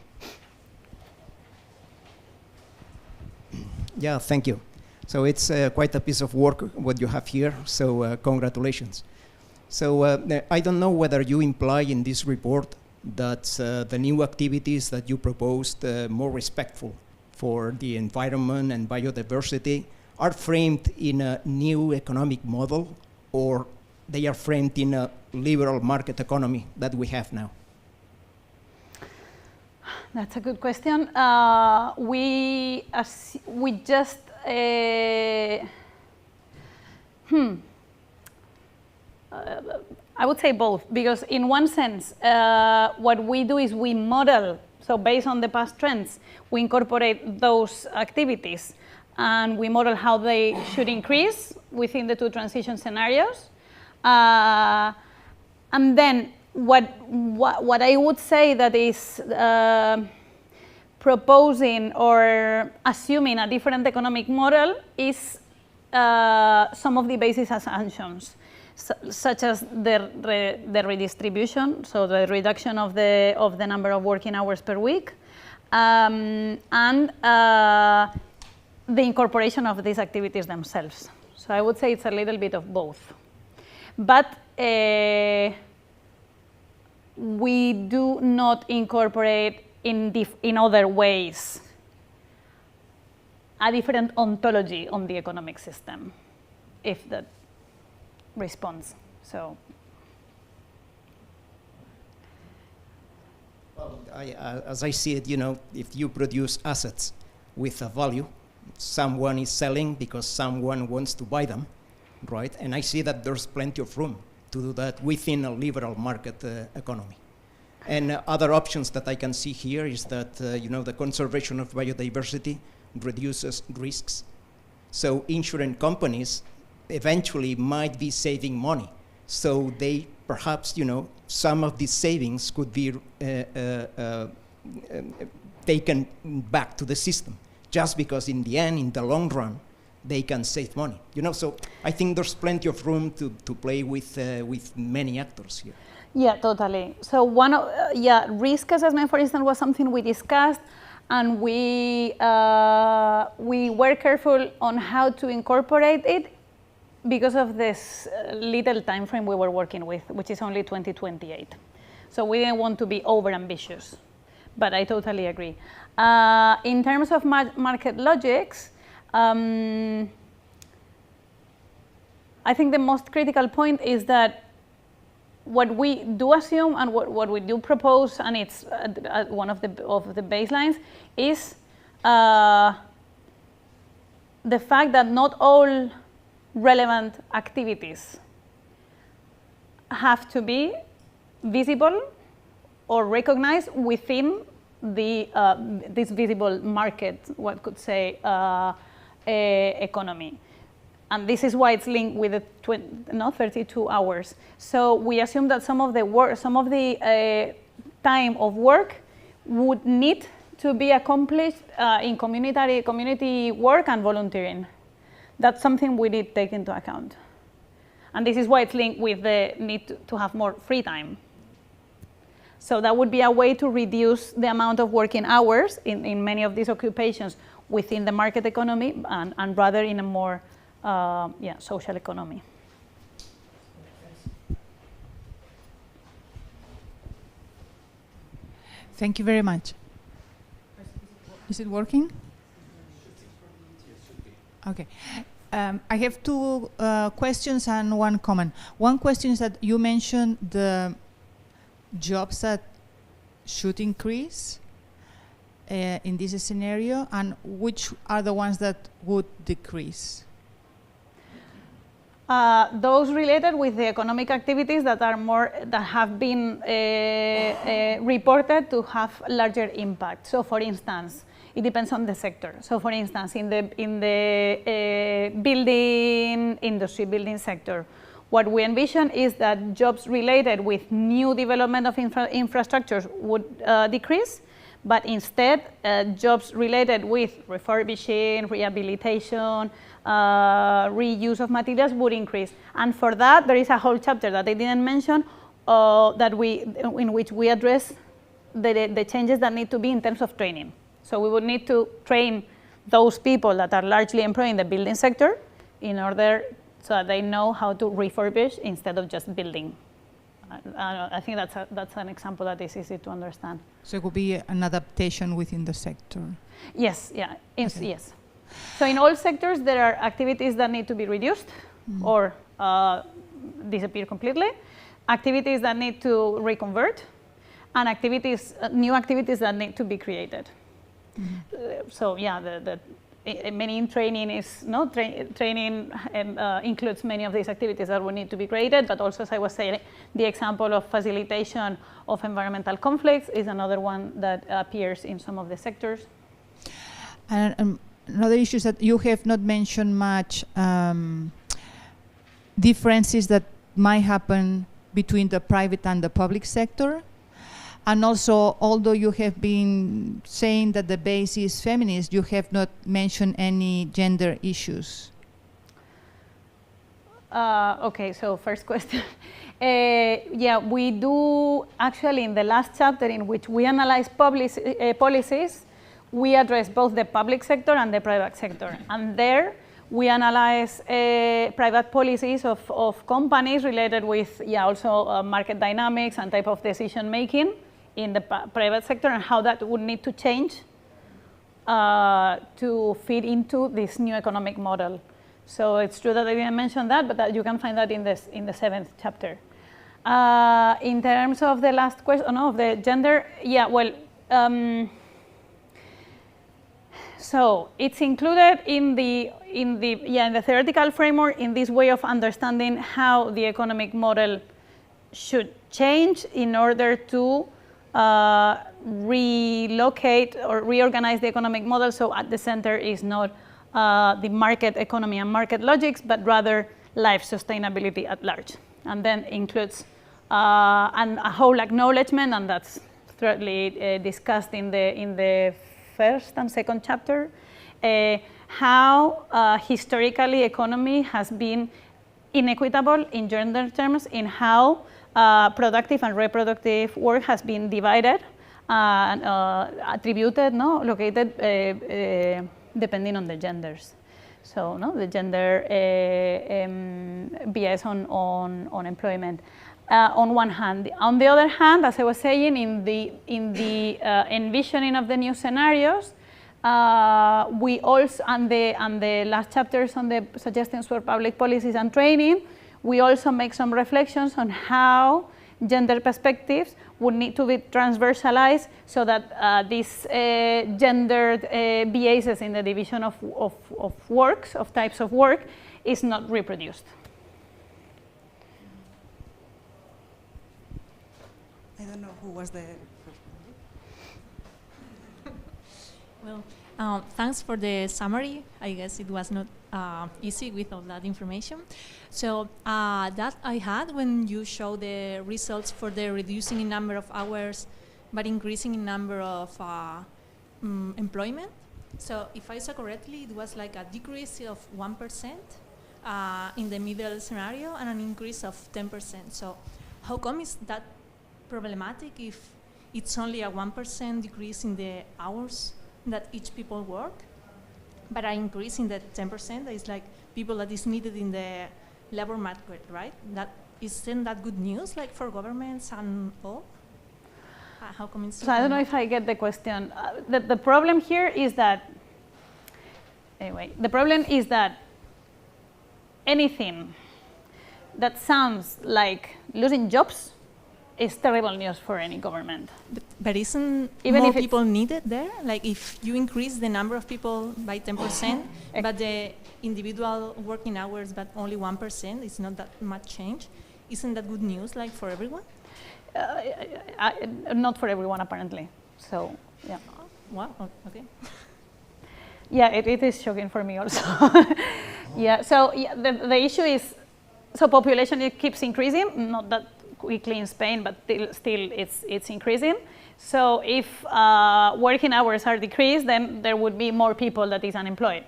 Yeah, thank you. So it's quite a piece of work what you have here. So congratulations. So I don't know whether you imply in this report that the new activities that you proposed, more respectful for the environment and biodiversity, are framed in a new economic model, or they are framed in a liberal market economy that we have now? That's a good question. We just I would say both, because in one sense, what we do is we model. So based on the past trends, we incorporate those activities, and we model how they should increase within the two transition scenarios. And then what I would say that is proposing or assuming a different economic model is some of the basis assumptions, such as the redistribution, so the reduction of the number of working hours per week, and the incorporation of these activities themselves. So I would say it's a little bit of both. But we do not incorporate in other ways a different ontology on the economic system, if that responds. So, well, as I see it, if you produce assets with a value, someone is selling because someone wants to buy them, right? And I see that there's plenty of room to do that within a liberal market economy. And other options that I can see here is that, the conservation of biodiversity reduces risks. So insurance companies eventually might be saving money. So they perhaps, some of these savings could be taken back to the system, just because in the end, in the long run, they can save money. So I think there's plenty of room to play with many actors here. Yeah, totally. So risk assessment, for instance, was something we discussed, and we were careful on how to incorporate it because of this little time frame we were working with, which is only 2028. So we didn't want to be over ambitious, but I totally agree. In terms of market logics, I think the most critical point is that what we do assume and what we do propose, and it's one of the baselines, is the fact that not all relevant activities have to be visible or recognized within the this visible market, what could say, economy. And this is why it's linked with the 32 hours. So we assume that some of the time of work would need to be accomplished in community work and volunteering. That's something we did take into account. And this is why it's linked with the need to have more free time. So that would be a way to reduce the amount of working hours in many of these occupations within the market economy and rather in a more social economy. Thank you very much. Is it working? Okay. I have two questions and one comment. One question is that you mentioned the jobs that should increase in this scenario, and which are the ones that would decrease? Those related with the economic activities that have been reported to have larger impact. So, for instance, it depends on the sector. So, for instance, in the building industry, building sector, what we envision is that jobs related with new development of infrastructures would decrease, but instead jobs related with refurbishing, rehabilitation, reuse of materials would increase. And for that, there is a whole chapter that I didn't mention in which we address the changes that need to be in terms of training. So we would need to train those people that are largely employed in the building sector in order so that they know how to refurbish instead of just building. I think that's an example that is easy to understand. So it would be an adaptation within the sector? Yes, yeah, Okay. yes. So in all sectors there are activities that need to be reduced or disappear completely, activities that need to reconvert, and new activities that need to be created. So yeah, many training is training includes many of these activities that will need to be created, but also, as I was saying, the example of facilitation of environmental conflicts is another one that appears in some of the sectors. And another issue is that you have not mentioned much differences that might happen between the private and the public sector. And also, although you have been saying that the base is feminist, you have not mentioned any gender issues. Okay, so first question. Yeah, we do actually in the last chapter in which we analyze policies, we address both the public sector and the private sector. And there we analyze private policies of companies related with also market dynamics and type of decision making in the private sector and how that would need to change to fit into this new economic model. So it's true that I didn't mention that, but you can find that in the 7th chapter. In terms of the last question, of the gender, so it's included in the theoretical framework in this way of understanding how the economic model should change in order to relocate or reorganize the economic model, so at the center is not the market economy and market logics, but rather life sustainability at large. And then includes and a whole acknowledgement, and that's thirdly discussed in the 1st and 2nd chapter, how historically economy has been inequitable in gender terms in how productive and reproductive work has been divided and attributed, located depending on the genders. So the gender bias on employment. On one hand. On the other hand, as I was saying, in the envisioning of the new scenarios, we also, and the last chapters on the suggestions for public policies and training, we also make some reflections on how gender perspectives would need to be transversalized so that these gendered biases in the division of works, of types of work, is not reproduced. I don't know who was the Well, thanks for the summary. I guess it was not easy with all that information. So that I had when you show the results for the reducing in number of hours, but increasing in number of employment. So if I saw correctly, it was like a decrease of 1% in the middle scenario and an increase of 10%. So how come is that problematic if it's only a 1% decrease in the hours that each people work, but an increase in the 10% that is like people that is needed in the labor market, right? That isn't that good news, like for governments and all? How come it's so I don't know if I get the question. The problem here is that, anyway, the problem is that anything that sounds like losing jobs is terrible news for any government. But isn't Even more if people needed there? Like if you increase the number of people by 10%, but the individual working hours but only 1%, it's not that much change. Isn't that good news, like for everyone? Not for everyone, apparently. So, yeah. Wow, okay. Yeah, it is shocking for me also. Yeah, so yeah, the issue is, so population, it keeps increasing, not that quickly in Spain, but still it's increasing. So if working hours are decreased, then there would be more people that is unemployed.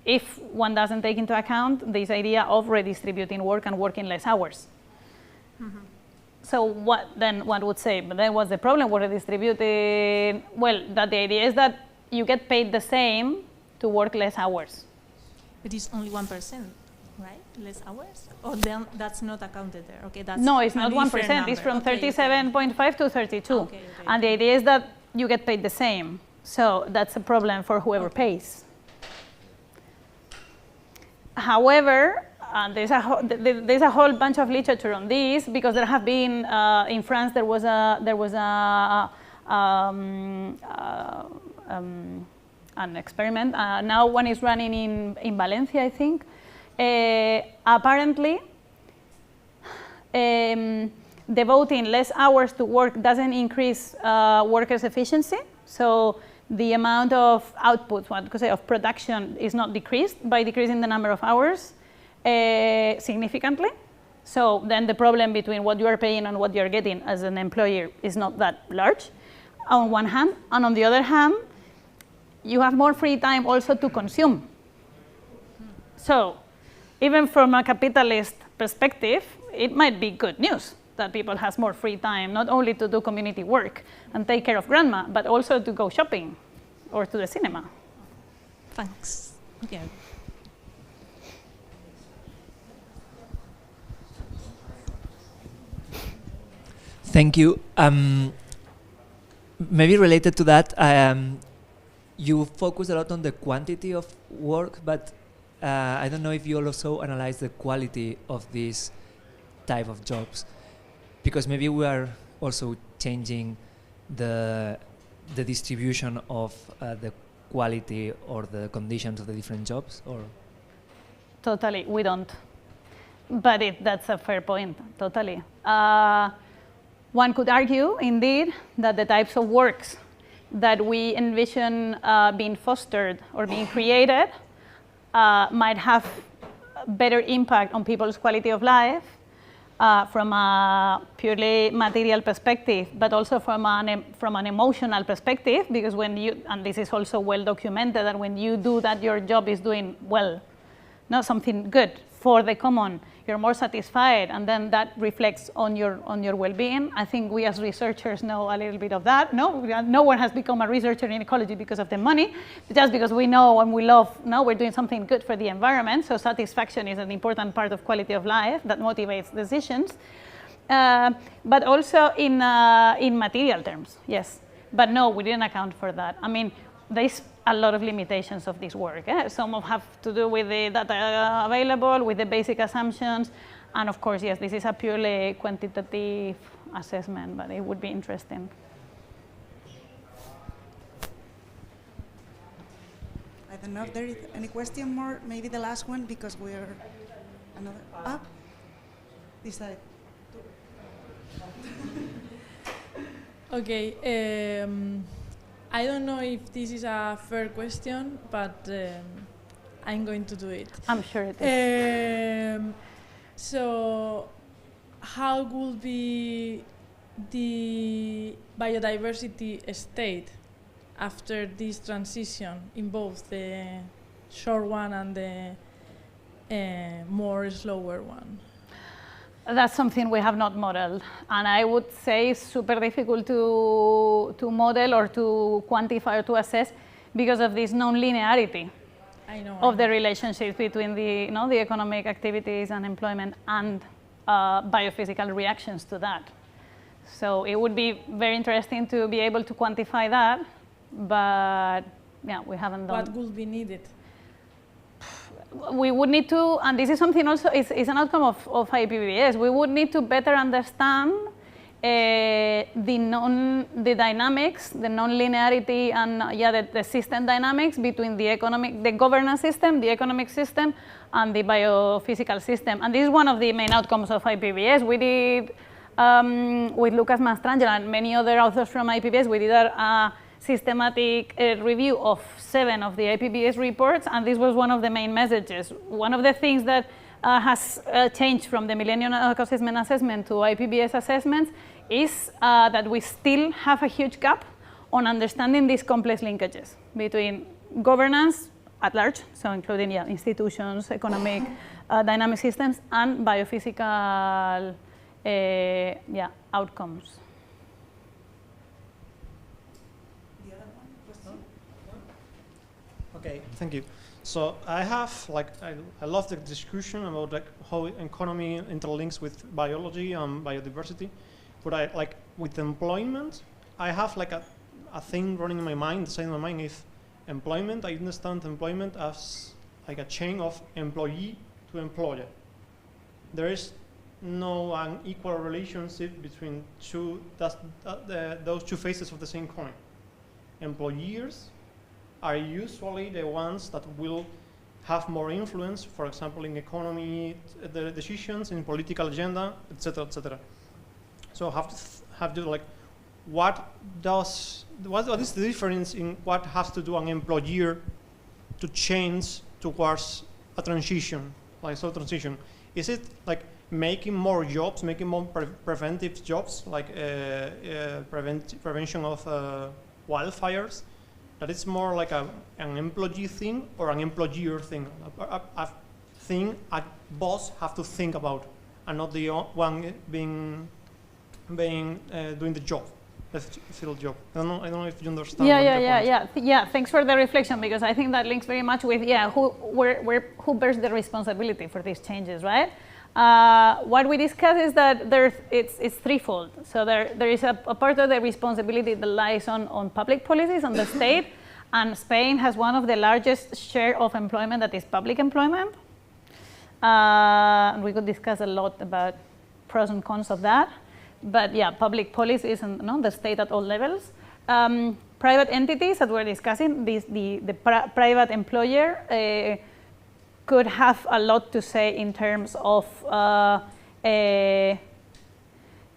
If one doesn't take into account this idea of redistributing work and working less hours. Mm-hmm. So what then one would say, but then what's the problem with redistributing? Well, that the idea is that you get paid the same to work less hours. But it's only 1%, right? Less hours? Or then that's not accounted there? Okay, that's no, it's not 1%. It's from 37.5 to 32. Okay. And the idea is that you get paid the same. So that's a problem for whoever pays. However, there's a whole bunch of literature on this, because there have been in France there was an experiment. Now one is running in Valencia, I think. Apparently, devoting less hours to work doesn't increase workers' efficiency. So the amount of output, what could say, of production is not decreased by decreasing the number of hours significantly. So then the problem between what you are paying and what you are getting as an employer is not that large, on one hand. And on the other hand, you have more free time also to consume. So even from a capitalist perspective, it might be good news that people has more free time, not only to do community work and take care of grandma, but also to go shopping or to the cinema. Thanks. Okay. Thank you. Maybe related to that, you focus a lot on the quantity of work, but I don't know if you also analyze the quality of these type of jobs, because maybe we are also changing the distribution of the quality or the conditions of the different jobs, or? Totally, we don't. But that's a fair point, totally. One could argue, indeed, that the types of works that we envision being fostered or being created might have better impact on people's quality of life from a purely material perspective, but also from an emotional perspective, because when you, and this is also well documented, that when you do that, your job is doing well, not something good for the common, you're more satisfied, and then that reflects on your well-being. I think we as researchers know a little bit of that. No one has become a researcher in ecology because of the money, just because we know and we love, we're doing something good for the environment. So satisfaction is an important part of quality of life that motivates decisions. But also in material terms, yes. But no, we didn't account for that. I mean, there's a lot of limitations of this work. Some have to do with the data available, with the basic assumptions. And of course, yes, this is a purely quantitative assessment, but it would be interesting. I don't know if there is any question more. Maybe the last one, because we're another up. This side. Okay. I don't know if this is a fair question, but I'm going to do it. I'm sure it is. So, how would be the biodiversity state after this transition in both the short one and the more slower one? That's something we have not modeled, and I would say it's super difficult to model or to quantify or to assess because of this non-linearity of the relationships between the economic activities and employment and biophysical reactions to that. So it would be very interesting to be able to quantify that, but yeah, we haven't done. What would be needed? We would need to, and this is something also, is an outcome of IPBES, we would need to better understand the dynamics, the non-linearity, and the system dynamics between the governance system, the economic system, and the biophysical system. And this is one of the main outcomes of IPBES. We did, with Lucas Mastrangelo and many other authors from IPBES, we did a systematic review of 7 of the IPBES reports, and this was one of the main messages. One of the things that has changed from the Millennium Ecosystem Assessment to IPBES assessments is that we still have a huge gap on understanding these complex linkages between governance at large, so including institutions, economic dynamic systems, and biophysical outcomes. Okay, thank you. So I have, I love the discussion about how economy interlinks with biology and biodiversity, but with employment, I have a thing running in my mind, inside my mind, if employment, I understand employment as a chain of employee to employer. There is no unequal relationship between those two faces of the same coin. Employers are usually the ones that will have more influence, for example, in economy, the decisions, in political agenda, etc., etc. So what is the difference in what has to do an employer to change towards a transition, transition? Is it making more jobs, making more preventive jobs, prevention of wildfires? That it's more like an employee thing or an employer thing, a thing a boss have to think about, and not the one doing the job, the field job. I don't know if you understand. Yeah. Thanks for the reflection, because I think that links very much with who bears the responsibility for these changes, right? What we discussed is that it's threefold. So there is a part of the responsibility that lies on public policies on the state, and Spain has one of the largest share of employment that is public employment. And we could discuss a lot about pros and cons of that. But yeah, public policies and the state at all levels. Private entities that we're discussing, the private employer could have a lot to say in terms of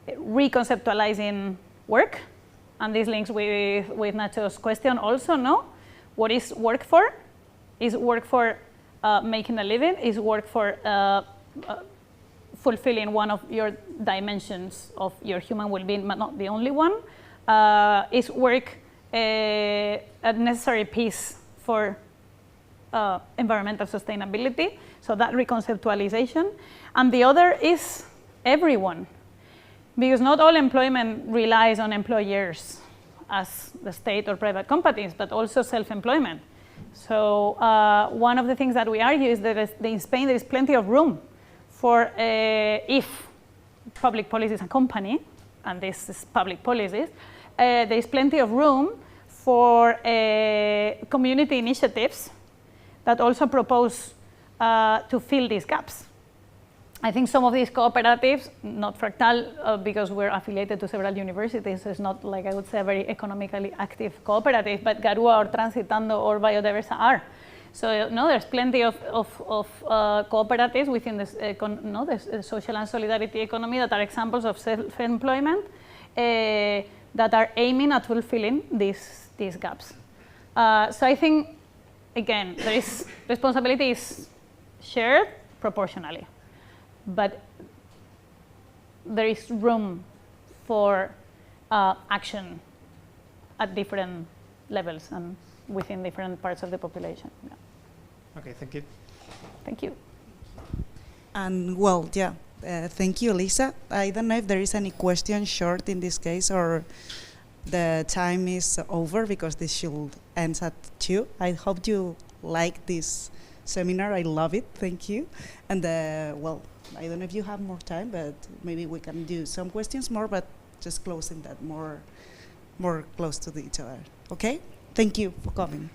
reconceptualizing work, and this links with Nacho's question also, no? What is work for? Is work for making a living? Is work for fulfilling one of your dimensions of your human well-being, but not the only one? Is work a necessary piece for environmental sustainability? So that reconceptualization. And the other is everyone, because not all employment relies on employers as the state or private companies, but also self-employment. So one of the things that we argue is that in Spain there is plenty of room for if public policy is a company, and this is public policies, there is plenty of room for community initiatives that also propose to fill these gaps. I think some of these cooperatives, not Fractal, because we're affiliated to several universities, so it's not like I would say a very economically active cooperative, but Garua or Transitando or Biodiversa are. So no, there's plenty of cooperatives within this, this social and solidarity economy that are examples of self-employment that are aiming at fulfilling these gaps. So I think, again, there is responsibility is shared proportionally, but there is room for action at different levels and within different parts of the population. Yeah. Okay, thank you. Thank you. And well, yeah, thank you, Elisa. I don't know if there is any question short in this case or the time is over because this should end at 2. I hope you like this seminar. I love it. Thank you. And well, I don't know if you have more time, but maybe we can do some questions more, but just closing that more close to each other. Okay? Thank you for coming.